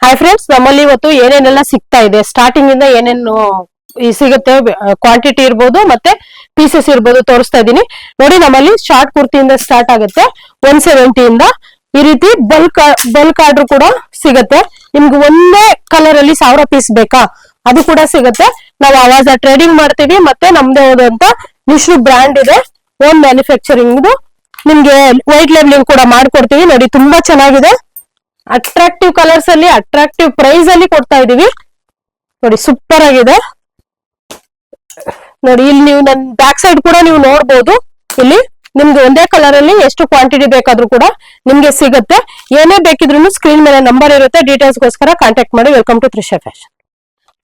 Hi friends, ನಮ್ಮಲ್ಲಿ ಇವತ್ತು ಏನೇನೆಲ್ಲ ಸಿಗ್ತಾ ಇದೆ, ಸ್ಟಾರ್ಟಿಂಗ್ ಇಂದ ಏನೇನು ಸಿಗುತ್ತೆ, ಕ್ವಾಂಟಿಟಿ ಇರ್ಬೋದು ಮತ್ತೆ ಪೀಸಸ್ ಇರ್ಬೋದು ತೋರಿಸ್ತಾ ಇದೀನಿ ನೋಡಿ. ನಮ್ಮಲ್ಲಿ ಶಾರ್ಟ್ ಕುರ್ತಿಯಿಂದ ಸ್ಟಾರ್ಟ್ ಆಗುತ್ತೆ 170 ಇಂದ. ಈ ರೀತಿ ಬಲ್ಕ್ ಆರ್ಡರ್ ಕೂಡ ಸಿಗುತ್ತೆ ನಿಮ್ಗೆ. ಒಂದೇ ಕಲರ್ ಅಲ್ಲಿ 1000 ಪೀಸ್ ಬೇಕಾ, ಅದು ಕೂಡ ಸಿಗುತ್ತೆ. ನಾವು ಆವಾಜ ಟ್ರೇಡಿಂಗ್ ಮಾಡ್ತೀವಿ, ಮತ್ತೆ ನಮ್ದೇ ಆದಂತ ನಿಶ್ರು ಬ್ರ್ಯಾಂಡ್ ಇದೆ, ಓನ್ ಮ್ಯಾನುಫ್ಯಾಕ್ಚರಿಂಗ್. ನಿಮ್ಗೆ ವೈಟ್ ಲೇಬಲಿಂಗ್ ಕೂಡ ಮಾಡ್ಕೊಡ್ತೀವಿ ನೋಡಿ. ತುಂಬಾ ಚೆನ್ನಾಗಿದೆ, ಅಟ್ರಾಕ್ಟಿವ್ ಕಲರ್ಸ್ ಅಲ್ಲಿ ಅಟ್ರಾಕ್ಟಿವ್ ಪ್ರೈಸ್ ಅಲ್ಲಿ ಕೊಡ್ತಾ ಇದೀವಿ ನೋಡಿ. ಸೂಪರ್ ಆಗಿದೆ ನೋಡಿ. ಇಲ್ಲಿ ನೀವು ನನ್ನ ಬ್ಯಾಕ್ ಸೈಡ್ ಕೂಡ ನೀವು ನೋಡ್ಬೋದು. ಇಲ್ಲಿ ನಿಮ್ಗೆ ಒಂದೇ ಕಲರ್ ಅಲ್ಲಿ ಎಷ್ಟು ಕ್ವಾಂಟಿಟಿ ಬೇಕಾದ್ರೂ ಕೂಡ ನಿಮ್ಗೆ ಸಿಗುತ್ತೆ. ಏನೇ ಬೇಕಿದ್ರು ಸ್ಕ್ರೀನ್ ಮೇಲೆ ನಂಬರ್ ಇರುತ್ತೆ, ಡೀಟೇಲ್ಸ್ ಗೋಸ್ಕರ ಕಾಂಟ್ಯಾಕ್ಟ್ ಮಾಡಿ. Welcome to Trisha fashion.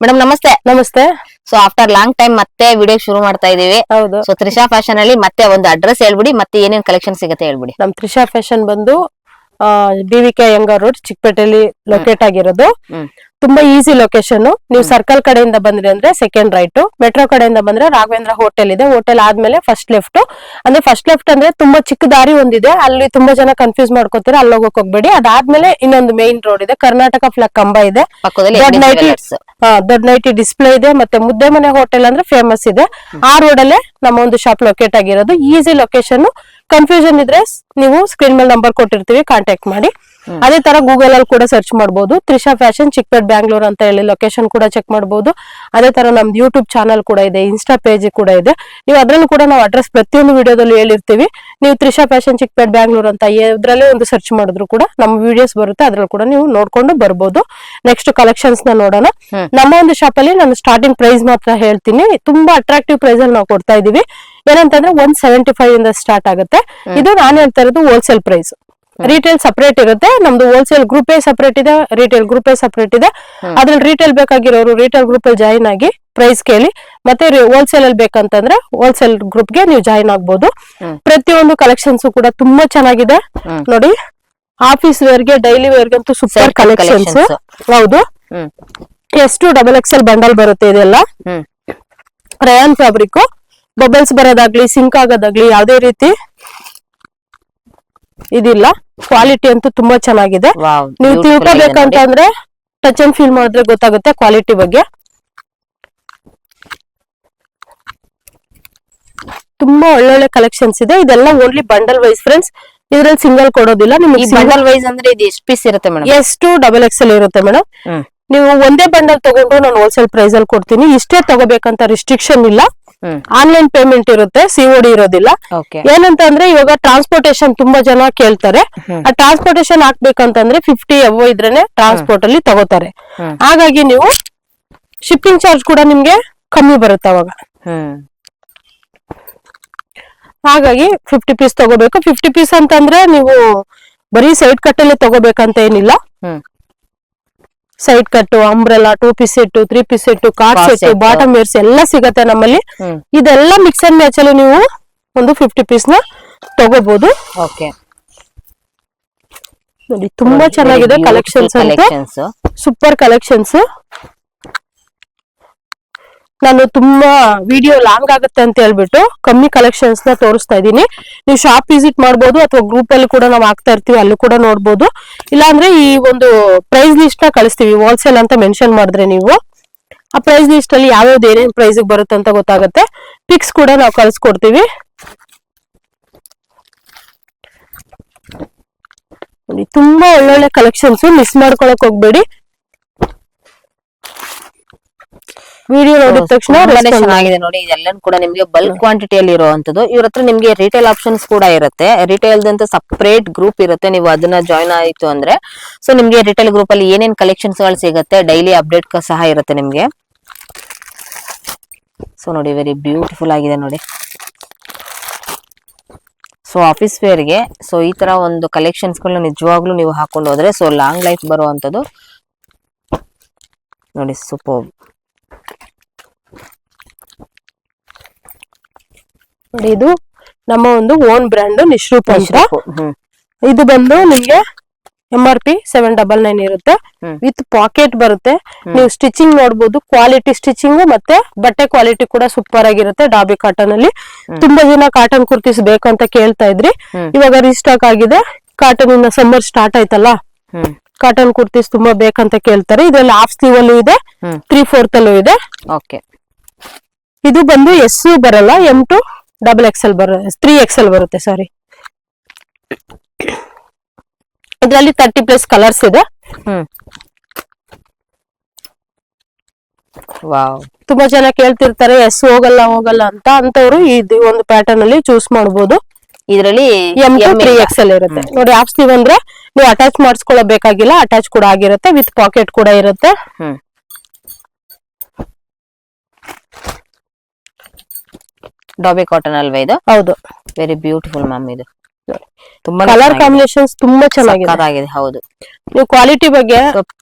Madam ನಮಸ್ತೆ. ನಮಸ್ತೆ. ಸೊ ಆಫ್ಟರ್ ಲಾಂಗ್ ಟೈಮ್ ಮತ್ತೆ ವಿಡಿಯೋ ಶುರು ಮಾಡ್ತಾ ಇದೀವಿ. ಹೌದು. ಸೊ ತ್ರಿಷಾ ಫ್ಯಾಷನ್ ಅಲ್ಲಿ ಮತ್ತೆ ಒಂದು ಅಡ್ರೆಸ್ ಹೇಳ್ಬಿಡಿ, ಮತ್ತೆ ಏನೇನ್ ಕಲೆಕ್ಷನ್ ಸಿಗುತ್ತೆ ಹೇಳ್ಬಿಡಿ. ನಮ್ ತ್ರಿಷಾ ಫ್ಯಾಷನ್ ಬಂದು BVK ಅಯ್ಯಂಗಾರ್ ರೋಡ್, ಚಿಕ್ಕಪೇಟೆಯಲ್ಲಿ ಲೊಕೇಟ್ ಆಗಿರೋದು. ತುಂಬಾ ಈಸಿ ಲೊಕೇಶನ್. ನೀವು ಸರ್ಕಲ್ ಕಡೆಯಿಂದ ಬಂದ್ರಿ ಅಂದ್ರೆ ಸೆಕೆಂಡ್ ರೈಟ್, ಮೆಟ್ರೋ ಕಡೆಯಿಂದ ಬಂದ್ರೆ ರಾಘವೇಂದ್ರ ಹೋಟೆಲ್ ಇದೆ. ಹೋಟೆಲ್ ಆದ್ಮೇಲೆ ಫಸ್ಟ್ ಲೆಫ್ಟ್. ಅಂದ್ರೆ ಫಸ್ಟ್ ಲೆಫ್ಟ್ ಅಂದ್ರೆ ತುಂಬಾ ಚಿಕ್ಕ ದಾರಿ ಒಂದಿದೆ, ಅಲ್ಲಿ ತುಂಬಾ ಜನ ಕನ್ಫ್ಯೂಸ್ ಮಾಡ್ಕೋತೀರಾ, ಅಲ್ಲಿ ಹೋಗಕ್ ಹೋಗ್ಬೇಡಿ. ಅದಾದ್ಮೇಲೆ ಇನ್ನೊಂದು ಮೇನ್ ರೋಡ್ ಇದೆ, ಕರ್ನಾಟಕ ಫ್ಲಾಗ್ ಕಂಬ ಇದೆ, ದೊಡ್ಡ ನೈಟಿ ಡಿಸ್ಪ್ಲೇ ಇದೆ, ಮತ್ತೆ ಮುದ್ದೆ ಮನೆ ಹೋಟೆಲ್ ಅಂದ್ರೆ ಫೇಮಸ್ ಇದೆ. ಆ ರೋಡ್ ಅಲ್ಲೇ ನಮ್ಮ ಒಂದು ಶಾಪ್ ಲೊಕೇಟ್ ಆಗಿರೋದು. Easy location. ಕನ್ಫ್ಯೂಷನ್ ಇದ್ರೆ ನೀವು ಸ್ಕ್ರೀನ್ ಮೇಲೆ ನಂಬರ್ ಕೊಟ್ಟಿರ್ತೀವಿ, ಕಾಂಟ್ಯಾಕ್ಟ್ ಮಾಡಿ. ಅದೇ ತರ ಗೂಗಲ್ ಅಲ್ಲಿ ಕೂಡ ಸರ್ಚ್ ಮಾಡಬಹುದು, ತ್ರಿಷಾ ಫ್ಯಾಷನ್ ಚಿಕ್ಕಪೇಟೆ ಬ್ಯಾಂಗ್ಳೂರ್ ಅಂತ ಹೇಳಿ ಲೊಕೇಶನ್ ಕೂಡ ಚೆಕ್ ಮಾಡಬಹುದು. ಅದೇ ತರ ನಮ್ದು ಯೂಟ್ಯೂಬ್ ಚಾನಲ್ ಕೂಡ ಇದೆ, ಇನ್ಸ್ಟಾ ಪೇಜ್ ಕೂಡ ಇದೆ. ನೀವು ಅದ್ರಲ್ಲೂ ಕೂಡ ನಾವು ಅಡ್ರೆಸ್ ಪ್ರತಿಯೊಂದು ವಿಡಿಯೋದಲ್ಲಿ ಹೇಳಿರ್ತೀವಿ. ನೀವು ತ್ರಿಷಾ ಫ್ಯಾಷನ್ ಚಿಕ್ಕಪೇಟೆ ಬ್ಯಾಂಗ್ಳೂರ್ ಅಂತ ಇದ್ರಲ್ಲೇ ಒಂದು ಸರ್ಚ್ ಮಾಡಿದ್ರು ಕೂಡ ನಮ್ಮ ವಿಡಿಯೋಸ್ ಬರುತ್ತೆ, ಅದ್ರಲ್ಲಿ ಕೂಡ ನೀವು ನೋಡ್ಕೊಂಡು ಬರ್ಬೋದು. ನೆಕ್ಸ್ಟ್ ಕಲೆಕ್ಷನ್ಸ್ ನ ನೋಡೋಣ. ನಮ್ಮ ಒಂದು ಶಾಪ್ ಅಲ್ಲಿ ನಾನು ಸ್ಟಾರ್ಟಿಂಗ್ ಪ್ರೈಸ್ ಮಾತ್ರ ಹೇಳ್ತೀನಿ. ತುಂಬಾ ಅಟ್ರಾಕ್ಟಿವ್ ಪ್ರೈಸ್ ಅಲ್ಲಿ ನಾವು ಕೊಡ್ತಾ ಇದೀವಿ. ಏನಂತಂದ್ರೆ 175 ಇಂದ ಸ್ಟಾರ್ಟ್ ಆಗುತ್ತೆ. ಇದು ನಾನು ಹೇಳ್ತಾ ಇರೋದು ಹೋಲ್ಸೇಲ್ ಪ್ರೈಸ್. ರಿಟೇಲ್ ಸಪರೇಟ್ ಇರುತ್ತೆ, ನಮ್ದು ಹೋಲ್ಸೇಲ್ ಗ್ರೂಪ್ ಸಪರೇಟ್ ಇದೆ, ರಿಟೇಲ್ ಗ್ರೂಪ್ ಸಪರೇಟ್ ಇದೆ. ಅದ್ರಲ್ಲಿ ರಿಟೇಲ್ ಬೇಕಾಗಿರೋರು ರಿಟೇಲ್ ಗ್ರೂಪ್ ಅಲ್ಲಿ ಜಾಯಿನ್ ಆಗಿ ಪ್ರೈಸ್ ಕೇಳಿ, ಮತ್ತೆ ಹೋಲ್ಸೇಲ್ ಅಲ್ಲಿ ಬೇಕಂತಂದ್ರೆ ಹೋಲ್ಸೇಲ್ ಗ್ರೂಪ್ ಗೆ ನೀವು ಜಾಯಿನ್ ಆಗ್ಬೋದು. ಪ್ರತಿಯೊಂದು ಕಲೆಕ್ಷನ್ಸ್ ಕೂಡ ತುಂಬಾ ಚೆನ್ನಾಗಿದೆ ನೋಡಿ. ಆಫೀಸ್ ವೇರ್ ಗೆ, ಡೈಲಿ ವೇರ್ ಗಂತೂ ಸೂಪರ್ ಕಲೆಕ್ಷನ್ಸ್. ಹೌದು. ಎಷ್ಟು XXL ಬಂಡಲ್ ಬರುತ್ತೆ ಇದೆಲ್ಲ. ರಯಾನ್ ಫ್ಯಾಬ್ರಿಕ್. ಬಬಲ್ಸ್ ಬರೋದಾಗ್ಲಿ, ಸಿಂಕ್ ಆಗೋದಾಗ್ಲಿ ಯಾವುದೇ ರೀತಿ ಇದಿಲ್ಲ. ಕ್ವಾಲಿಟಿ ಅಂತೂ ತುಂಬಾ ಚೆನ್ನಾಗಿದೆ. ನೀವು ತಿಳ್ಕೊಬೇಕಂತ ಅಂದ್ರೆ ಟಚ್ ಅಂಡ್ ಫೀಲ್ ಮಾಡಿದ್ರೆ ಗೊತ್ತಾಗುತ್ತೆ ಕ್ವಾಲಿಟಿ ಬಗ್ಗೆ. ತುಂಬಾ ಒಳ್ಳೊಳ್ಳೆ ಕಲೆಕ್ಷನ್ಸ್ ಇದೆ. ಇದೆಲ್ಲ ಓನ್ಲಿ ಬಂಡಲ್ ವೈಸ್ ಫ್ರೆಂಡ್ಸ್, ಇದ್ರಲ್ಲಿ ಸಿಂಗಲ್ ಕೊಡೋದಿಲ್ಲ ನಿಮಗೆ. ಬಂಡಲ್ ವೈಸ್ ಅಂದ್ರೆ ಇದು ಎಷ್ಟು ಪೀಸ್ ಇರುತ್ತೆ ಮೇಡಮ್? ಎಷ್ಟು XXL ಇರುತ್ತೆ ಮೇಡಮ್. ನೀವು ಒಂದೇ ಬಂಡಲ್ ತಗೊಂಡ್ರು ನಾನು ಹೋಲ್ಸೇಲ್ ಪ್ರೈಸ್ ಅಲ್ಲಿ ಕೊಡ್ತೀನಿ. ಇಷ್ಟೇ ತಗೋಬೇಕಂತ ರಿಸ್ಟ್ರಿಕ್ಷನ್ ಇಲ್ಲ. ಆನ್ಲೈನ್ ಪೇಮೆಂಟ್ ಇರುತ್ತೆ, COD ಇರೋದಿಲ್ಲ. ಏನಂತ ಅಂದ್ರೆ ಇವಾಗ ಟ್ರಾನ್ಸ್ಪೋರ್ಟೇಶನ್ ತುಂಬಾ ಜನ ಕೇಳ್ತಾರೆ. ಆ ಟ್ರಾನ್ಸ್ಪೋರ್ಟೇಶನ್ ಹಾಕ್ಬೇಕಂತಂದ್ರೆ 50 ಎವೋ ಇದ್ರೇನೆ ಟ್ರಾನ್ಸ್ಪೋರ್ಟ್ ಅಲ್ಲಿ ತಗೋತಾರೆ. ಹಾಗಾಗಿ ನೀವು ಶಿಪ್ಪಿಂಗ್ ಚಾರ್ಜ್ ಕೂಡ ನಿಮ್ಗೆ ಕಮ್ಮಿ ಬರುತ್ತೆ ಅವಾಗ. ಹಾಗಾಗಿ 50 ಪೀಸ್ ತಗೋಬೇಕು. 50 ಪೀಸ್ ಅಂತಂದ್ರೆ ನೀವು ಬರೀ ಸೈಡ್ ಕಟ್ಟಲ್ಲೇ ತಗೋಬೇಕಂತ ಏನಿಲ್ಲ. Side cut, umbrella, 2 piece set, 3 piece set, cord set, bottom wears ಎಲ್ಲ ಸಿಗತ್ತೆ ನಮ್ಮಲ್ಲಿ. ಇದೆಲ್ಲ ಮಿಕ್ಸ್ ಅಂಡ್ ಮ್ಯಾಚ್ ಅಲ್ಲಿ ನೀವು ಒಂದು 50 ಪೀಸ್ ನ ತಗೋಬಹುದು. ನೋಡಿ ತುಂಬಾ ಚೆನ್ನಾಗಿದೆ ಕಲೆಕ್ಷನ್ಸ್ ಅಂತ. Super collections. ನಾನು ತುಂಬಾ ವಿಡಿಯೋ ಲಾಂಗ್ ಆಗುತ್ತೆ ಅಂತ ಹೇಳ್ಬಿಟ್ಟು ಕಮ್ಮಿ ಕಲೆಕ್ಷನ್ಸ್ ನ ತೋರಿಸ್ತಾ ಇದೀನಿ. ನೀವು ಶಾಪ್ ವಿಸಿಟ್ ಮಾಡ್ಬೋದು, ಅಥವಾ ಗ್ರೂಪ್ ಅಲ್ಲಿ ಕೂಡ ನಾವು ಹಾಕ್ತಾ ಇರ್ತೀವಿ, ಅಲ್ಲಿ ಕೂಡ ನೋಡ್ಬೋದು. ಇಲ್ಲಾಂದ್ರೆ ಈ ಒಂದು ಪ್ರೈಸ್ ಲಿಸ್ಟ್ ನ ಕಳಿಸ್ತೀವಿ. ಹೋಲ್ಸೇಲ್ ಅಂತ ಮೆನ್ಷನ್ ಮಾಡಿದ್ರೆ ನೀವು ಆ ಪ್ರೈಸ್ ಲಿಸ್ಟ್ ಅಲ್ಲಿ ಯಾವ್ಯಾವ್ದು ಏನೇನ್ ಪ್ರೈಸ್ ಬರುತ್ತೆ ಅಂತ ಗೊತ್ತಾಗುತ್ತೆ. ಪಿಕ್ಸ್ ಕೂಡ ನಾವು ಕಳಿಸ್ಕೊಡ್ತೀವಿ. ತುಂಬಾ ಒಳ್ಳೊಳ್ಳೆ ಕಲೆಕ್ಷನ್ಸ್, ಮಿಸ್ ಮಾಡ್ಕೊಳಕ್ ಹೋಗ್ಬೇಡಿ. ವಿಡಿಯೋ ನೋಡಿದ ತಕ್ಷಣ ಚೆನ್ನಾಗಿದೆ ನೋಡಿ. ಇದೆಲ್ಲ ಕೂಡ ನಿಮ್ಗೆ ಬಲ್ಕ್ ಕ್ವಾಂಟಿಟಿಯಲ್ಲಿ ಇರುವಂತದ್ದು. ಇವ್ರ ಹತ್ರ ನಿಮ್ಗೆ ರಿಟೇಲ್ ಆಪ್ಷನ್ಸ್ ಕೂಡ ಇರುತ್ತೆ. ರಿಟೇಲ್ ಅಂತ ಸಪರೇಟ್ ಗ್ರೂಪ್ ಇರುತ್ತೆ, ನೀವು ಅದನ್ನ ಜಾಯ್ನ್ ಆಯ್ತು ಅಂದ್ರೆ ಸೊ ನಿಮ್ಗೆ ರಿಟೇಲ್ ಗ್ರೂಪ್ ಅಲ್ಲಿ ಏನೇನ್ ಕಲೆಕ್ಷನ್ಸ್ ಗಳು ಸಿಗುತ್ತೆ, ಡೈಲಿ ಅಪ್ಡೇಟ್ ಸಹ ಇರುತ್ತೆ ನಿಮ್ಗೆ. ಸೊ ನೋಡಿ, ವೆರಿ ಬ್ಯೂಟಿಫುಲ್ ಆಗಿದೆ ನೋಡಿ. ಸೊ ಆಫೀಸ್ ವೇರ್ಗೆ ಸೊ ಈ ತರ ಒಂದು ಕಲೆಕ್ಷನ್ಸ್ ಗಳನ್ನ ನಿಜವಾಗ್ಲೂ ನೀವು ಹಾಕೊಂಡು ಹೋದ್ರೆ ಸೊ ಲಾಂಗ್ ಲೈಫ್ ಬರುವಂತದ್ದು ನೋಡಿ. ಸೂಪರ್ ನೋಡಿ. ಇದು ನಮ್ಮ ಒಂದು ಓನ್ ಬ್ರ್ಯಾಂಡ್ ನಿಶ್ರೂಪ್ ಅಂತ. ಇದು ಬಂದು ನಿಮ್ಗೆ MRP 799 ಇರುತ್ತೆ. ವಿತ್ ಪಾಕೆಟ್ ಬರುತ್ತೆ. ನೀವು ಸ್ಟಿಚಿಂಗ್ ನೋಡ್ಬೋದು, ಕ್ವಾಲಿಟಿ ಸ್ಟಿಚಿಂಗ್ ಮತ್ತೆ ಬಟ್ಟೆ ಕ್ವಾಲಿಟಿ ಕೂಡ ಸೂಪರ್ ಆಗಿರುತ್ತೆ. ಡಾಬಿ ಕಾಟನ್ ಅಲ್ಲಿ ತುಂಬಾ ಜನ ಕಾಟನ್ ಕುರ್ತೀಸ್ ಬೇಕಂತ ಕೇಳ್ತಾ ಇದ್ರಿ. ಇವಾಗ ರೀಸ್ಟಾಕ್ ಆಗಿದೆ. ಕಾಟನ್ ಇನ್ನ ಸಮ್ಮರ್ ಸ್ಟಾರ್ಟ್ ಆಯ್ತಲ್ಲ, ಕಾಟನ್ ಕುರ್ತೀಸ್ ತುಂಬಾ ಬೇಕಂತ ಕೇಳ್ತಾರೆ. ಇದ್ರಲ್ಲಿ ಹಾಫ್ ಸ್ಲೀವ್ ಅಲ್ಲೂ ಇದೆ, 3/4 ಅಲ್ಲೂ ಇದೆ. ಓಕೆ, ಇದು ಬಂದು ಎಸ್ ಬರಲ್ಲ, M2 XXL ಬರುತ್ತೆ, 3XL ಬರುತ್ತೆ ಸಾರಿ. ಇದರಲ್ಲಿ 30+ ಕಲರ್ಸ್ ಇದೆ. ವಾವ್, ತುಂಬಾ ಜನ ಕೇಳ್ತಿರ್ತಾರೆ ಎಸ್ ಹೋಗಲ್ಲ ಅಂತ, ಅಂತವ್ರು ಇದು ಒಂದು ಪ್ಯಾಟರ್ನ್ ಅಲ್ಲಿ ಚೂಸ್ ಮಾಡಬಹುದು. ಇದರಲ್ಲಿ M2 3XL ಇರುತ್ತೆ ನೋಡಿ. ಹಾಫ್ ಸ್ಲೀವ್ ಅಂದ್ರೆ ನೀವು ಅಟ್ಯಾಚ್ ಮಾಡಿಸ್ಕೊಳ್ಳಬೇಕಾಗಿಲ್ಲ, ಅಟ್ಯಾಚ್ ಕೂಡ ಆಗಿರುತ್ತೆ, ವಿತ್ ಪಾಕೆಟ್ ಕೂಡ ಇರುತ್ತೆ. ಡಾಬೆ ಕಾಟನ್ ಅಲ್ವಾ ಇದು? ಹೌದು, ವೆರಿ ಬ್ಯೂಟಿಫುಲ್ ಮ್ಯಾಮ್. ಇದು ತುಂಬಾ ಕಲರ್ ಕಾಂಬಿನೇಷನ್ಸ್ ತುಂಬಾ ಚೆನ್ನಾಗಿದೆ. ಹೌದು, ನೀವು ಕ್ವಾಲಿಟಿ ಬಗ್ಗೆ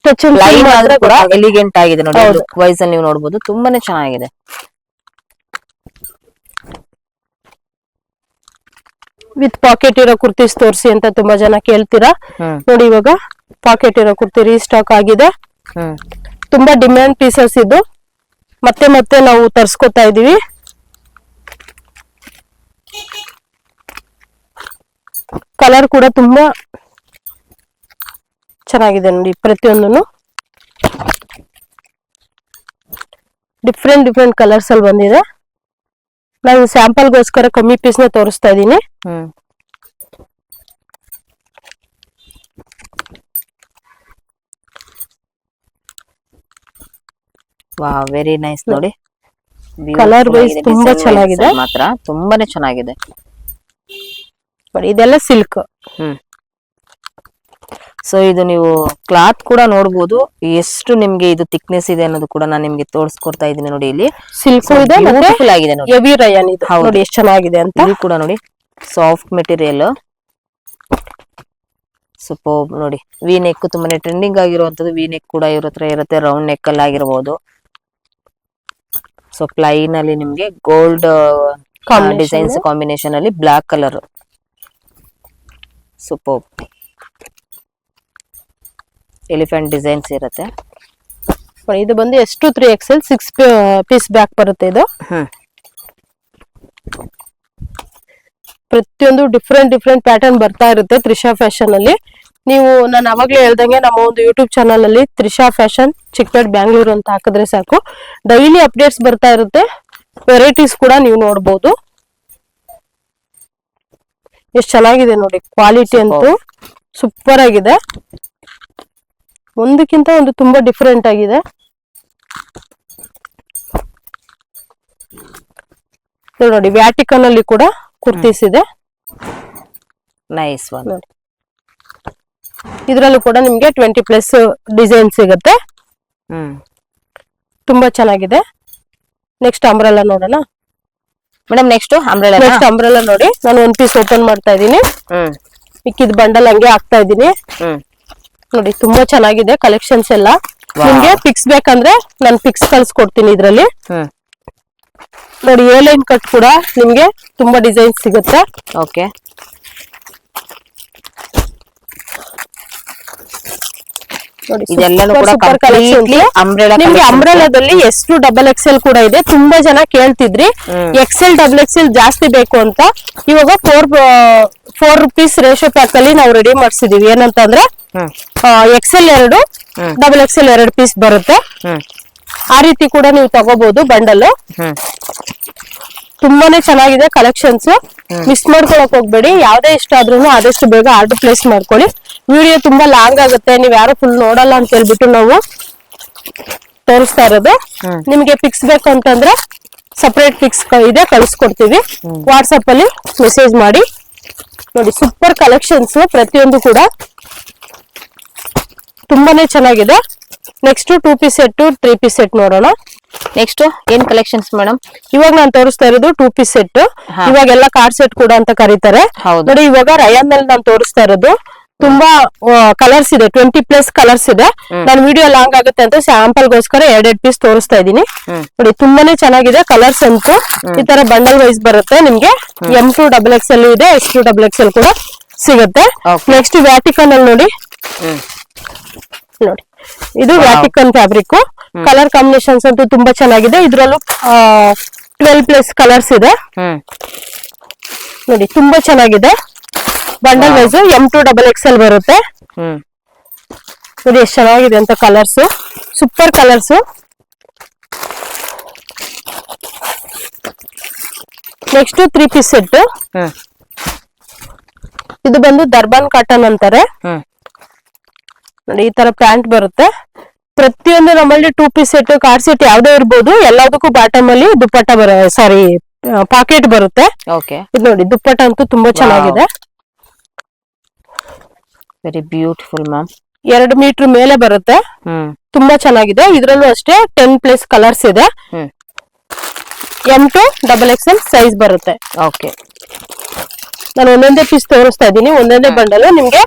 ಲೈನ್ ಆದ್ರೆ ಕೂಡ ಎಲಿಗೆಂಟ್ ಆಗಿದೆ ನೋಡಿ. ಲುಕ್ ವೈಸ್ ಅಲ್ಲಿ ನೀವು ನೋಡಬಹುದು, ತುಂಬಾನೇ ಚೆನ್ನಾಗಿದೆ. ವಿತ್ ಪಾಕೆಟ್ ಇರೋ ಕುರ್ತೀಸ್ ತೋರಿಸಿ ಅಂತ ತುಂಬಾ ಜನ ಕೇಳ್ತೀರಾ. ನೋಡಿ, ಇವಾಗ ಪಾಕೆಟ್ ಇರೋ ಕುರ್ತಿ ರೀಸ್ಟಾಕ್ ಆಗಿದೆ. ತುಂಬಾ ಡಿಮ್ಯಾಂಡ್ ಪೀಸಸ್ ಇದು, ಮತ್ತೆ ಮತ್ತೆ ನಾವು ತರ್ಸ್ಕೊತಾ ಇದೀವಿ. ಕಲರ್ ಕೂಡ ತುಂಬಾ ಚೆನ್ನಾಗಿದೆ ನೋಡಿ. ಪ್ರತಿಯೊಂದನ್ನು ಡಿಫ್ರೆಂಟ್ ಕಲರ್ಸ್ ಅಲ್ಲಿ ಬಂದಿದೆ. ನಾನು ಸ್ಯಾಂಪಲ್ಗೋಸ್ಕರ ಕಮ್ಮಿ ಪೀಸ್ ನ ತೋರಿಸ್ತಾ ಇದ್ದೀನಿ. ವಾವ್, ವೆರಿ ನೈಸ್ ನೋಡಿ. ಕಲರ್ ವೈಸ್ ತುಂಬಾ ಚೆನ್ನಾಗಿದೆ, ಮಾತ್ರ ತುಂಬಾನೇ ಚೆನ್ನಾಗಿದೆ. ಇದೆಲ್ಲ ಸಿಲ್ಕ್. ಸೊ ಇದು ನೀವು ಕ್ಲಾತ್ ಕೂಡ ನೋಡಬಹುದು, ಎಷ್ಟು ನಿಮ್ಗೆ ಇದು ಥಿಕ್ನೆಸ್ ಇದೆ ಅನ್ನೋದು ಕೂಡ ನಾನು ನಿಮ್ಗೆ ತೋರಿಸ್ಕೊಡ್ತಾ ಇದ್ದೀನಿ ನೋಡಿ. ಇಲ್ಲಿ ಸಿಲ್ಕ್ ಇದೆ, ಬ್ಯೂಟಿಫುಲ್ ಆಗಿದೆ ನೋಡಿ. ಹೆವಿ ರಯಾನ್ ಇದು ನೋಡಿ ಎಷ್ಟು ಚೆನ್ನಾಗಿದೆ ಅಂತ. ಇದು ಕೂಡ ನೋಡಿ, ಸಾಫ್ಟ್ ಮೆಟೀರಿಯಲ್, ಸೂಪರ್ ನೋಡಿ. ವಿ ನೆಕ್ ತುಂಬಾನೇ ಟ್ರೆಂಡಿಂಗ್ ಆಗಿರುವಂತದ್ದು. ವಿ ನೆಕ್ ಕೂಡ ಇವ್ರ ಹತ್ರ ಇರುತ್ತೆ, ರೌಂಡ್ ನೆಕ್ ಅಲ್ಲಿ ಆಗಿರಬಹುದು. ಸೊ ಪ್ಲೈನ್ ಅಲ್ಲಿ ನಿಮ್ಗೆ ಗೋಲ್ಡ್ ಡಿಸೈನ್ಸ್ ಕಾಂಬಿನೇಷನ್ ಅಲ್ಲಿ black colour, super. Elephant designs ಇರುತ್ತೆ. ಇದು ಬಂದು ಎಷ್ಟು 3XL 6 ಪೀಸ್ ಬ್ಯಾಕ್ ಬರುತ್ತೆ ಇದು. ಪ್ರತಿಯೊಂದು ಡಿಫ್ರೆಂಟ್ ಪ್ಯಾಟರ್ನ್ ಬರ್ತಾ ಇರುತ್ತೆ ತ್ರಿಷಾ ಫ್ಯಾಷನ್ ಅಲ್ಲಿ. ನೀವು ನಾನು ಅವಾಗ್ಲೇ ಹೇಳ್ದಂಗೆ ನಮ್ಮ ಒಂದು ಯೂಟ್ಯೂಬ್ ಚಾನಲ್ ಅಲ್ಲಿ ತ್ರಿಷಾ ಫ್ಯಾಷನ್ ಚಿಕ್ಕಪೇಟ್ ಬ್ಯಾಂಗ್ಳೂರ್ ಅಂತ ಹಾಕಿದ್ರೆ ಸಾಕು, ಡೈಲಿ ಅಪ್ಡೇಟ್ಸ್ ಬರ್ತಾ ಇರುತ್ತೆ. ವೆರೈಟೀಸ್ ಕೂಡ ನೀವು ನೋಡಬಹುದು. ಎಷ್ಟು ಚೆನ್ನಾಗಿದೆ ನೋಡಿ, ಕ್ವಾಲಿಟಿ ಅಂತೂ ಸೂಪರ್ ಆಗಿದೆ. ಒಂದಕ್ಕಿಂತ ಒಂದು ತುಂಬಾ ಡಿಫ್ರೆಂಟ್ ಆಗಿದೆ. ನೋಡಿ, ವ್ಯಾಟಿಕನ್ ಅಲ್ಲಿ ಕೂಡ ಕುರ್ತೀಸ್ ಇದೆ. Nice one. ಇದ್ರಲ್ಲೂ ಕೂಡ ನಿಮ್ಗೆ 20+ ಡಿಸೈನ್ ಸಿಗುತ್ತೆ. ತುಂಬಾ ಚೆನ್ನಾಗಿದೆ. ನೆಕ್ಸ್ಟ್ ಅಂಬ್ರೆಲಾ ನೋಡೋಣ ಮೇಡಮ್. ನೆಕ್ಸ್ಟ್ ಅಂಬ್ರೆಲಾ ನೋಡಿ, ನಾನು ಒಂದ್ ಪೀಸ್ ಓಪನ್ ಮಾಡ್ತಾ ಇದ್ದೀನಿ. ಮಿಕ್ಕಿದ ಬಂಡಲ್ ಹಂಗೆ ಹಾಕ್ತಾ ಇದ್ದೀನಿ ನೋಡಿ. ತುಂಬಾ ಚೆನ್ನಾಗಿದೆ ಕಲೆಕ್ಷನ್ಸ್ ಎಲ್ಲ. ನಿಮ್ಗೆ ಪಿಕ್ಸ್ ಬೇಕಂದ್ರೆ ನಾನು ಪಿಕ್ಸ್ ಕಳ್ಸ್ಕೊಡ್ತೀನಿ. ಇದ್ರಲ್ಲಿ ನೋಡಿ, ಎ ಲೈನ್ ಕಟ್ ಕೂಡ ನಿಮ್ಗೆ ತುಂಬಾ ಡಿಸೈನ್ ಸಿಗುತ್ತೆ. ಓಕೆ, ಇದೆಲ್ಲನೂ ಕೂಡ ಕಂಪ್ಲೀಟ್ಲಿ ಅಂಬ್ರೆಲಾ. ನಿಮ್ಗೆ ಅಂಬ್ರೆಲಾದಲ್ಲಿ ಎಷ್ಟು XXL ಕೂಡ ಇದೆ. ತುಂಬಾ ಜನ ಕೇಳ್ತಿದ್ರಿ XL XXL ಜಾಸ್ತಿ ಬೇಕು ಅಂತ. ಇವಾಗ 4 rupees ರೇಷೋ ಪ್ಯಾಕ್ ಅಲ್ಲಿ ನಾವು ರೆಡಿ ಮಾಡ್ಸಿದೀವಿ. ಏನಂತಂದ್ರೆ XL 2, XXL 2 ಪೀಸ್ ಬರುತ್ತೆ. ಆ ರೀತಿ ಕೂಡ ನೀವು ತಗೋಬಹುದು ಬಂಡಲ್. ತುಂಬಾನೇ ಚೆನ್ನಾಗಿದೆ ಕಲೆಕ್ಷನ್ಸ್. ಮಿಸ್ ಮಾಡ್ಕೊಳಕ್ ಹೋಗ್ಬೇಡಿ. ಯಾವ್ದೇ ಇಷ್ಟ ಆದ್ರೂ ಆದಷ್ಟು ಬೇಗ ಆರ್ಡರ್ ಪ್ಲೇಸ್ ಮಾಡ್ಕೊಳ್ಳಿ. ವಿಡಿಯೋ ತುಂಬಾ ಲಾಂಗ್ ಆಗುತ್ತೆ, ನೀವ್ ಯಾರು ಫುಲ್ ನೋಡಲ್ಲ ಅಂತ ಹೇಳ್ಬಿಟ್ಟು ನಾವು ತೋರಿಸ್ತಾ ಇರೋದು. ನಿಮ್ಗೆ ಪಿಕ್ಸ್ ಬೇಕು ಅಂತಂದ್ರೆ ಸಪರೇಟ್ ಪಿಕ್ಸ್ ಇದೆ, ಕಳಿಸ್ಕೊಡ್ತೀವಿ. ವಾಟ್ಸಪ್ ಅಲ್ಲಿ ಮೆಸೇಜ್ ಮಾಡಿ. ನೋಡಿ, ಸೂಪರ್ ಕಲೆಕ್ಷನ್ಸ್ ಪ್ರತಿಯೊಂದು ಕೂಡ ತುಂಬಾನೇ ಚೆನ್ನಾಗಿದೆ. Next 2 piece set 3 piece set ನೋಡೋಣ. ನೆಕ್ಸ್ಟ್ ಏನ್ ಕಲೆಕ್ಷನ್ಸ್ ಮೇಡಮ್? ಇವಾಗ ನಾನು ತೋರಿಸ್ತಾ ಇರೋದು 2 ಪೀಸ್ ಸೆಟ್. ಇವಾಗೆಲ್ಲ ಕಾರ್ಡ್ ಸೆಟ್ ಕೂಡ ಅಂತ ಕರೀತಾರೆ ನೋಡಿ. ಇವಾಗ ರಯಾನ್ ನಲ್ಲಿ ನಾನು ತೋರಿಸ್ತಾ ಇರೋದು ತುಂಬಾ ಕಲರ್ಸ್ ಇದೆ, 20+ ಕಲರ್ಸ್ ಇದೆ. ನಾನು ವಿಡಿಯೋ ಲಾಂಗ್ ಆಗುತ್ತೆ ಅಂತ ಸ್ಯಾಂಪಲ್ಗೋಸ್ಕರ 2 ಪೀಸ್ ತೋರಿಸ್ತಾ ಇದೀನಿ ನೋಡಿ. ತುಂಬಾನೇ ಚೆನ್ನಾಗಿದೆ ಕಲರ್ಸ್ ಅಂತೂ. ಈ ತರ ಬಂಡಲ್ ವೈಸ್ ಬರುತ್ತೆ ನಿಮ್ಗೆ. M2 XXL ಇದೆ, S2 XXL ಕೂಡ ಸಿಗುತ್ತೆ. ನೆಕ್ಸ್ಟ್ ವ್ಯಾಟಿಕನ್ ಅಲ್ಲಿ ನೋಡಿ, ಇದು ವ್ಯಾಟಿಕನ್ ಫ್ಯಾಬ್ರಿಕ್. ಕಲರ್ ಕಾಂಬಿನೇಷನ್ಸ್ ಅಂತೂ ತುಂಬಾ ಚೆನ್ನಾಗಿದೆ. ಇದ್ರಲ್ಲೂ 12+ ಕಲರ್ಸ್ ಇದೆ ನೋಡಿ. ತುಂಬಾ ಚೆನ್ನಾಗಿದೆ. ಬಂಡಲ್ ವೈಸ್ M2 XXL ಬರುತ್ತೆ. ನೋಡಿ ಎಷ್ಟು ಚೆನ್ನಾಗಿದೆ ಅಂತ colours, super colours. Next 3 piece set. ಇದು ಬಂದು ದರ್ಬಾನ್ ಕಾಟನ್ ಅಂತಾರೆ ನೋಡಿ. ಈ ತರ ಪ್ಯಾಂಟ್ ಬರುತ್ತೆ. ಪ್ರತಿಯೊಂದು ನಮ್ಮಲ್ಲಿ 2 ಪೀಸ್ ಸೆಟ್, ಕಾರ್ಡ್ ಸೆಟ್ ಯಾವ್ದೇ ಇರ್ಬೋದು. ಎಲ್ಲದಕ್ಕೂ ಬಾಟಮ್ ಅಲ್ಲಿ ದುಪ್ಪಟ್ಟ ಸಾರಿ ಪಾಕೆಟ್ ಬರುತ್ತೆ. ಇದು ನೋಡಿ ದುಪ್ಪಟ್ಟ ಅಂತೂ ತುಂಬಾ ಚೆನ್ನಾಗಿದೆ. Very beautiful ma'am. 2 ಮೀಟರ್ ಮೇಲೆ ಬರುತ್ತೆ. ತುಂಬಾ ಚೆನ್ನಾಗಿದೆ. ಇದ್ರಲ್ಲೂ ಅಷ್ಟೇ 10+ ಕಲರ್ಸ್ ಇದೆ. M to XXL ಸೈಜ್ ಬರುತ್ತೆ. ನಾನು ಒಂದೊಂದೇ ಪೀಸ್ ತೋರಿಸ್ತಾ ಇದ್ದೀನಿ, ಒಂದೊಂದೇ ಬಂಡಲ್. ನಿಮ್ಗೆ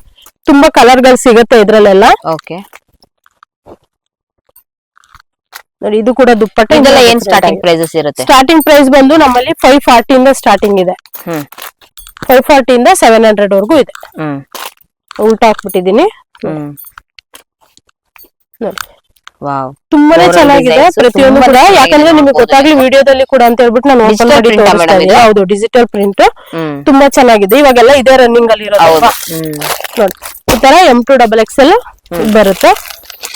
ತುಂಬಾ ಕಲರ್ ಗಳು ಸಿಗುತ್ತೆ ಇದ್ರಲ್ಲೆಲ್ಲ. ನೋಡಿ ಇದು ಕೂಡ ದುಪ್ಪಟ್ಟ. ಇದೆಲ್ಲ ಏನ್ ಸ್ಟಾರ್ಟಿಂಗ್ ಪ್ರೈಸಸ್ ಇರುತ್ತೆ? ಸ್ಟಾರ್ಟಿಂಗ್ ಪ್ರೈಸ್ ಬಂದು ನಮ್ಮಲ್ಲಿ 540 ಇಂದ ಸ್ಟಾರ್ಟಿಂಗ್ ಇದೆ. 540 ಇಂದ 700 ವರೆಗೂ ಇದೆ. ಉಲ್ಟಾ ಹಾಕ್ಬಿಟ್ಟಿದೀನಿ ನೋಡಿ. ತುಂಬಾನೇ ಚೆನ್ನಾಗಿದೆ ಪ್ರತಿಯೊಂದು ಕೂಡ. ಯಾಕಂದ್ರೆ ನಿಮ್ಗೆ ಗೊತ್ತಾಗ್ಲಿ ವಿಡಿಯೋದಲ್ಲಿ ಕೂಡ ಅಂತ ಹೇಳ್ಬಿಟ್ಟು ನಾನು ಓಪನ್ ಮಾಡಿ ತೋರಿಸ್ತಾ ಇದ್ದೀನಿ. ಹೌದು, ಡಿಜಿಟಲ್ ಪ್ರಿಂಟ್ ತುಂಬಾ ಚೆನ್ನಾಗಿದೆ. ಇವಾಗೆಲ್ಲ ಇದೇ ರನ್ನಿಂಗ್ ಅಲ್ಲಿ ಇರೋದು ನೋಡಿ. ಈ ತರ M to XXL ಬರುತ್ತೆ.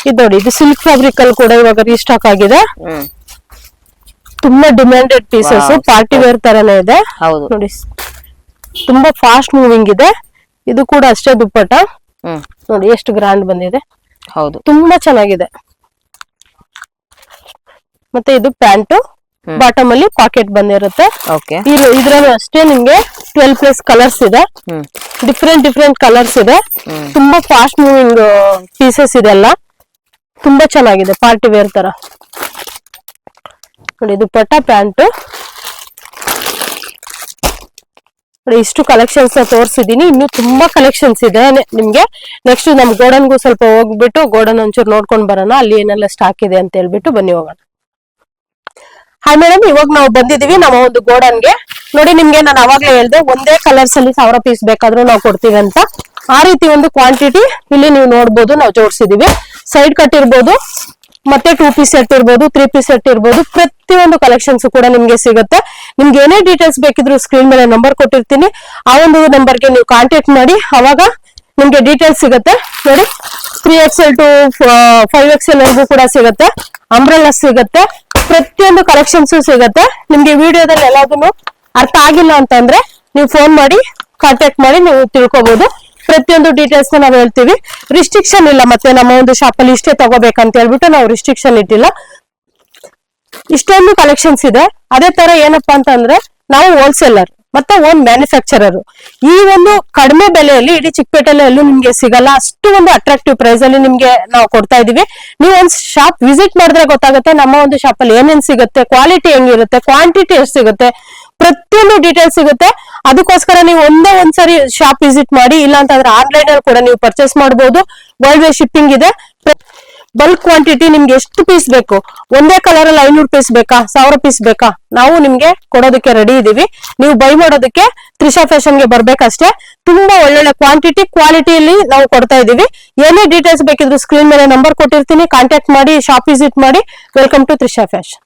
ಇದು ನೋಡಿ, ಇದು ಸಿಲ್ಕ್ ಫ್ಯಾಬ್ರಿಕ್ ಅಲ್ಲಿ ಕೂಡ ಇವಾಗ ರೀಸ್ಟಾಕ್ ಆಗಿದೆ. ತುಂಬಾ ಡಿಮ್ಯಾಂಡೆಡ್ ಪೀಸಸ್, ಪಾರ್ಟಿ ವೇರ್ ತರನೇ ಇದೆ ನೋಡಿ. ತುಂಬಾ ಫಾಸ್ಟ್ ಮೂವಿಂಗ್ ಇದೆ. ಇದು ಕೂಡ ಅಷ್ಟೇ ದುಪ್ಪಟ್ಟ ನೋಡಿ ಎಷ್ಟು ಗ್ರ್ಯಾಂಡ್ ಬಂದಿದೆ. ತುಂಬಾ ಚೆನ್ನಾಗಿದೆ. ಮತ್ತೆ ಇದು ಪ್ಯಾಂಟ್, ಬಾಟಮ್ ಅಲ್ಲಿ ಪಾಕೆಟ್ ಬಂದಿರುತ್ತೆ. ಇದ್ರಲ್ಲೂ ಅಷ್ಟೇ ನಿಮ್ಗೆ 12+ ಕಲರ್ಸ್ ಇದೆ. ಡಿಫ್ರೆಂಟ್ ಕಲರ್ಸ್ ಇದೆ. ತುಂಬಾ ಫಾಸ್ಟ್ ಮೂವಿಂಗ್ ಪೀಸಸ್ ಇದೆಲ್ಲ. ತುಂಬಾ ಚೆನ್ನಾಗಿದೆ, ಪಾರ್ಟಿ ವೇರ್ ತರ ನೋಡಿ. ದುಪ್ಪಟ್ಟ, ಪ್ಯಾಂಟ್ ಇಷ್ಟು ಕಲೆಕ್ಷನ್ಸ್ ತೋರಿಸಿದೀನಿ. ಇನ್ನು ತುಂಬಾ ಕಲೆಕ್ಷನ್ಸ್ ಇದೆ ನಿಮ್ಗೆ. ನೆಕ್ಸ್ಟ್ ನಮ್ ಗೋಡನ್ಗೂ ಸ್ವಲ್ಪ ಹೋಗ್ಬಿಟ್ಟು ಗೋಡನ್ ಒಂಚೂರು ನೋಡ್ಕೊಂಡ್ ಬರೋಣ, ಅಲ್ಲಿ ಏನೆಲ್ಲ ಸ್ಟಾಕ್ ಇದೆ ಅಂತ ಹೇಳ್ಬಿಟ್ಟು ಬನ್ನಿ ಹೋಗೋಣ. ಹಾಯ್ ಮೇಡಮ್, ಇವಾಗ ನಾವು ಬಂದಿದೀವಿ ನಮ್ಮ ಒಂದು ಗೋಡನ್ಗೆ. ನೋಡಿ ನಿಮ್ಗೆ ನಾನು ಅವಾಗ್ಲೇ ಹೇಳ್ದೆ ಒಂದೇ ಕಲರ್ಸ್ ಅಲ್ಲಿ 1000 ಪೀಸ್ ಬೇಕಾದ್ರೂ ನಾವು ಕೊಡ್ತೀವಿ ಅಂತ. ಆ ರೀತಿ ಒಂದು ಕ್ವಾಂಟಿಟಿ ಇಲ್ಲಿ ನೀವು ನೋಡ್ಬೋದು ನಾವು ಜೋಡಿಸಿದೀವಿ. ಸೈಡ್ ಕಟ್ ಇರ್ಬೋದು, ಮತ್ತೆ 2 ಪೀಸ್ ಸೆಟ್ ಇರ್ಬೋದು, 3 ಪೀಸ್ ಸೆಟ್ ಇರ್ಬೋದು. ಪ್ರತಿಯೊಂದು ಕಲೆಕ್ಷನ್ಸ್ ಕೂಡ ನಿಮ್ಗೆ ಸಿಗುತ್ತೆ. ನಿಮ್ಗೆ ಏನೇ ಡೀಟೇಲ್ಸ್ ಬೇಕಿದ್ರು ಸ್ಕ್ರೀನ್ ಮೇಲೆ ನಂಬರ್ ಕೊಟ್ಟಿರ್ತೀನಿ. ಆ ಒಂದು ನಂಬರ್ಗೆ ನೀವು ಕಾಂಟ್ಯಾಕ್ಟ್ ಮಾಡಿ, ಅವಾಗ ನಿಮ್ಗೆ ಡೀಟೇಲ್ಸ್ ಸಿಗುತ್ತೆ. ನೋಡಿ 3XL to 5XL ವರೆಗೂ ಕೂಡ ಸಿಗುತ್ತೆ. ಅಂಬ್ರೆಲ್ಲಾ ಸಿಗುತ್ತೆ. ಪ್ರತಿಯೊಂದು ಕಲೆಕ್ಷನ್ಸ್ ಸಿಗುತ್ತೆ. ನಿಮ್ಗೆ ವಿಡಿಯೋದಲ್ಲಿ ಎಲ್ಲದನ್ನು ಅರ್ಥ ಆಗಿಲ್ಲ ಅಂತಂದ್ರೆ ನೀವು ಫೋನ್ ಮಾಡಿ ಕಾಂಟ್ಯಾಕ್ಟ್ ಮಾಡಿ ನೀವು ತಿಳ್ಕೊಬಹುದು. ಪ್ರತಿಯೊಂದು ಡೀಟೇಲ್ಸ್ ನಾವು ಹೇಳ್ತೀವಿ. ರಿಸ್ಟ್ರಿಕ್ಷನ್ ಇಲ್ಲ. ಮತ್ತೆ ನಮ್ಮ ಒಂದು ಶಾಪ್ ಅಲ್ಲಿ ಇಷ್ಟೇ ತಗೋಬೇಕಂತ ಹೇಳ್ಬಿಟ್ಟು ನಾವು ರಿಸ್ಟ್ರಿಕ್ಷನ್ ಇಟ್ಟಿಲ್ಲ. ಇಷ್ಟೊಂದು ಕಲೆಕ್ಷನ್ಸ್ ಇದೆ. ಅದೇ ತರ ಏನಪ್ಪಾ ಅಂತಂದ್ರೆ ನಾವು ಹೋಲ್ಸೇಲರ್ ಮತ್ತೆ ಓನ್ ಮ್ಯಾನುಫ್ಯಾಕ್ಚರರ್. ಈ ಒಂದು ಕಡಿಮೆ ಬೆಲೆಯಲ್ಲಿ ಇಡೀ ಚಿಕ್ಕಪೇಟೆಯಲ್ಲಿ ಎಲ್ಲೂ ನಿಮ್ಗೆ ಸಿಗಲ್ಲ. ಅಷ್ಟು ಒಂದು ಅಟ್ರಾಕ್ಟಿವ್ ಪ್ರೈಸ್ ಅಲ್ಲಿ ನಿಮ್ಗೆ ನಾವು ಕೊಡ್ತಾ ಇದೀವಿ. ನೀವು ಒಂದ್ ಶಾಪ್ ವಿಸಿಟ್ ಮಾಡಿದ್ರೆ ಗೊತ್ತಾಗುತ್ತೆ ನಮ್ಮ ಒಂದು ಶಾಪ್ ಅಲ್ಲಿ ಏನೇನ್ ಸಿಗುತ್ತೆ, ಕ್ವಾಲಿಟಿ ಹೆಂಗಿರುತ್ತೆ, ಕ್ವಾಂಟಿಟಿ ಎಷ್ಟು ಸಿಗುತ್ತೆ, ಪ್ರತಿಯೊಂದು ಡೀಟೇಲ್ಸ್ ಸಿಗುತ್ತೆ. ಅದಕ್ಕೋಸ್ಕರ ನೀವು ಒಂದ್ಸರಿ ಶಾಪ್ ವಿಸಿಟ್ ಮಾಡಿ. ಇಲ್ಲ ಅಂತಂದ್ರೆ ಆನ್ಲೈನ್ ಅಲ್ಲಿ ಕೂಡ ನೀವು ಪರ್ಚೇಸ್ ಮಾಡಬಹುದು. ವರ್ಲ್ಡ್ ವೈಡ್ ಶಿಪ್ಪಿಂಗ್ ಇದೆ. ಬಲ್ಕ್ ಕ್ವಾಂಟಿಟಿ ನಿಮ್ಗೆ ಎಷ್ಟು ಪೀಸ್ ಬೇಕು, ಒಂದೇ ಕಲರ್ ಅಲ್ಲಿ 500 ಪೀಸ್ ಬೇಕಾ, 1000 ಪೀಸ್ ಬೇಕಾ, ನಾವು ನಿಮ್ಗೆ ಕೊಡೋದಕ್ಕೆ ರೆಡಿ ಇದೀವಿ. ನೀವು ಬೈ ಮಾಡೋದಕ್ಕೆ ತ್ರಿಷಾ ಫ್ಯಾಷನ್ಗೆ ಬರ್ಬೇಕಷ್ಟೇ. ತುಂಬಾ ಒಳ್ಳೊಳ್ಳೆ ಕ್ವಾಂಟಿಟಿ ಕ್ವಾಲಿಟಿಯಲ್ಲಿ ನಾವು ಕೊಡ್ತಾ ಇದೀವಿ. ಏನೇ ಡೀಟೇಲ್ಸ್ ಬೇಕಿದ್ರು ಸ್ಕ್ರೀನ್ ಮೇಲೆ ನಂಬರ್ ಕೊಟ್ಟಿರ್ತೀನಿ, ಕಾಂಟ್ಯಾಕ್ಟ್ ಮಾಡಿ, ಶಾಪ್ ವಿಸಿಟ್ ಮಾಡಿ. Welcome to Trisha fashion.